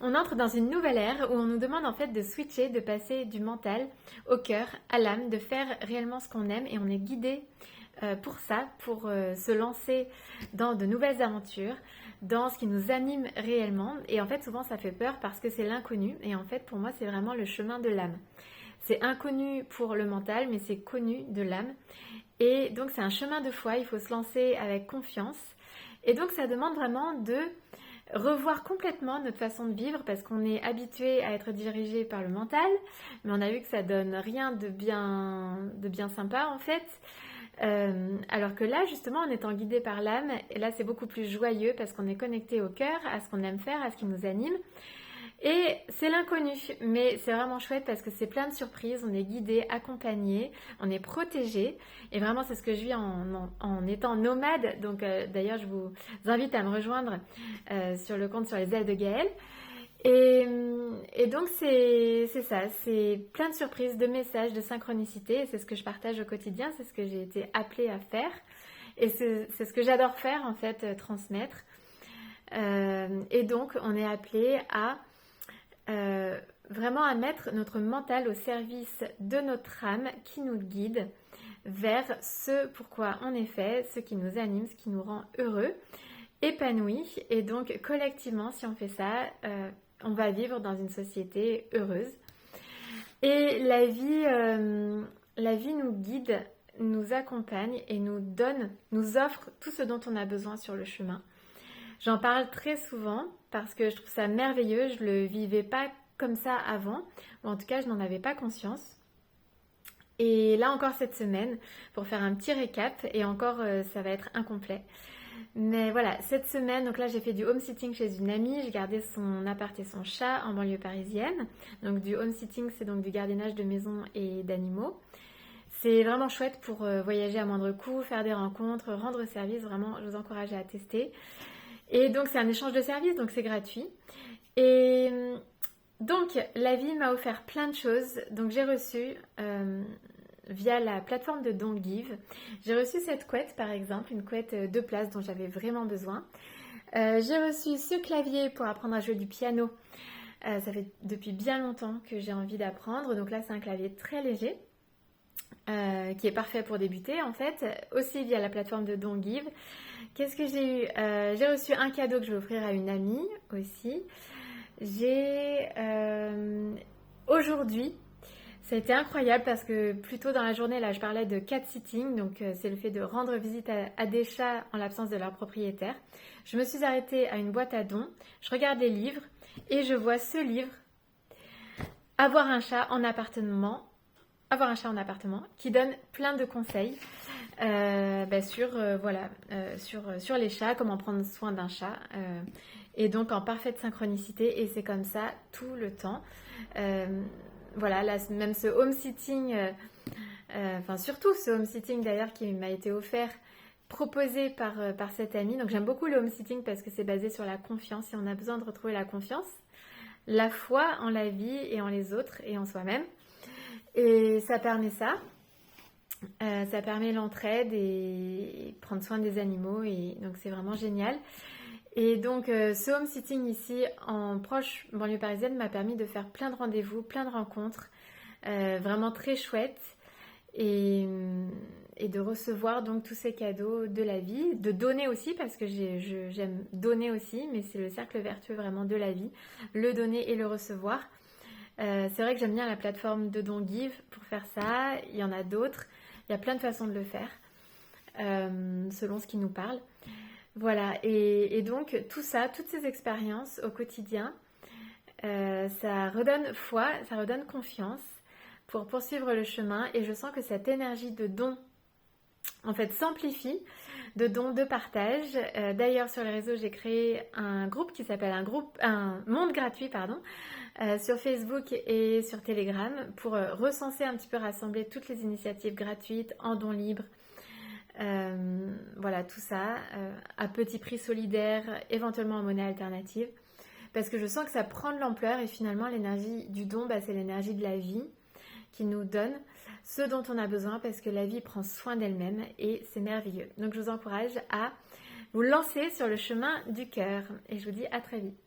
on entre dans une nouvelle ère où on nous demande en fait de switcher, de passer du mental au cœur, à l'âme, de faire réellement ce qu'on aime et on est guidé pour ça, pour se lancer dans de nouvelles aventures, dans ce qui nous anime réellement. Et en fait, souvent, ça fait peur parce que c'est l'inconnu. Et en fait, pour moi, c'est vraiment le chemin de l'âme. C'est inconnu pour le mental, mais c'est connu de l'âme. Et donc, c'est un chemin de foi. Il faut se lancer avec confiance. Et donc, ça demande vraiment de revoir complètement notre façon de vivre parce qu'on est habitué à être dirigé par le mental, mais on a vu que ça donne rien de bien sympa en fait. Alors que là, justement, en étant guidé par l'âme, et là c'est beaucoup plus joyeux parce qu'on est connecté au cœur, à ce qu'on aime faire, à ce qui nous anime. Et c'est l'inconnu, mais c'est vraiment chouette parce que c'est plein de surprises, on est guidé, accompagné, on est protégé. Et vraiment, c'est ce que je vis en étant nomade. Donc d'ailleurs, je vous invite à me rejoindre sur le compte sur les ailes de Gaëlle. Et donc c'est ça, c'est plein de surprises, de messages, de synchronicité. Et c'est ce que je partage au quotidien, c'est ce que j'ai été appelée à faire. Et c'est ce que j'adore faire en fait, transmettre. Et donc on est appelé à vraiment à mettre notre mental au service de notre âme qui nous guide vers ce pourquoi on est fait, ce qui nous anime, ce qui nous rend heureux, épanouis. Et donc collectivement, si on fait ça, on va vivre dans une société heureuse. Et la vie nous guide, nous accompagne et nous offre tout ce dont on a besoin sur le chemin. J'en parle très souvent parce que je trouve ça merveilleux. Je ne le vivais pas comme ça avant, ou en tout cas, je n'en avais pas conscience. Et là encore cette semaine, pour faire un petit récap, et encore ça va être incomplet. Mais voilà, cette semaine, donc là j'ai fait du home sitting chez une amie, j'ai gardé son appart et son chat en banlieue parisienne. Donc du home sitting, c'est donc du gardiennage de maisons et d'animaux. C'est vraiment chouette pour voyager à moindre coût, faire des rencontres, rendre service, vraiment je vous encourage à tester. Et donc c'est un échange de services, donc c'est gratuit. Et donc la vie m'a offert plein de choses. Donc j'ai reçu via la plateforme de Don't Give, j'ai reçu cette couette par exemple, une couette de place dont j'avais vraiment besoin. J'ai reçu ce clavier pour apprendre à jouer du piano. Ça fait depuis bien longtemps que j'ai envie d'apprendre. Donc là c'est un clavier très léger. Qui est parfait pour débuter en fait, aussi via la plateforme de Don't Give. Qu'est-ce que j'ai eu? J'ai reçu un cadeau que je vais offrir à une amie aussi. J'ai aujourd'hui, ça a été incroyable parce que plus tôt dans la journée, là je parlais de cat sitting, donc c'est le fait de rendre visite à des chats en l'absence de leur propriétaire. Je me suis arrêtée à une boîte à dons, je regarde les livres et je vois ce livre, Avoir un chat en appartement qui donne plein de conseils sur les chats, comment prendre soin d'un chat et donc en parfaite synchronicité et c'est comme ça tout le temps. Voilà, là, même ce home sitting, surtout ce home sitting d'ailleurs qui m'a été offert, proposé par cette amie. Donc j'aime beaucoup le home sitting parce que c'est basé sur la confiance et on a besoin de retrouver la confiance, la foi en la vie et en les autres et en soi-même. Et ça permet ça. Ça permet l'entraide et prendre soin des animaux. Et donc c'est vraiment génial. Et donc ce home sitting ici en proche banlieue parisienne m'a permis de faire plein de rendez-vous, plein de rencontres. Vraiment très chouette. Et de recevoir donc tous ces cadeaux de la vie. De donner aussi parce que j'aime donner aussi. Mais c'est le cercle vertueux vraiment de la vie. Le donner et le recevoir. C'est vrai que j'aime bien la plateforme de Don't Give pour faire ça. Il y en a d'autres. Il y a plein de façons de le faire selon ce qui nous parle. Voilà. Et donc tout ça, toutes ces expériences au quotidien, ça redonne foi, ça redonne confiance pour poursuivre le chemin. Et je sens que cette énergie de don, en fait, s'amplifie, de don, de partage. D'ailleurs, sur les réseaux, j'ai créé un groupe qui s'appelle un monde gratuit, sur Facebook et sur Telegram pour recenser un petit peu, rassembler toutes les initiatives gratuites en dons libres. Voilà, tout ça à petit prix solidaire, éventuellement en monnaie alternative. Parce que je sens que ça prend de l'ampleur et finalement l'énergie du don, c'est l'énergie de la vie qui nous donne ce dont on a besoin parce que la vie prend soin d'elle-même et c'est merveilleux. Donc je vous encourage à vous lancer sur le chemin du cœur et je vous dis à très vite.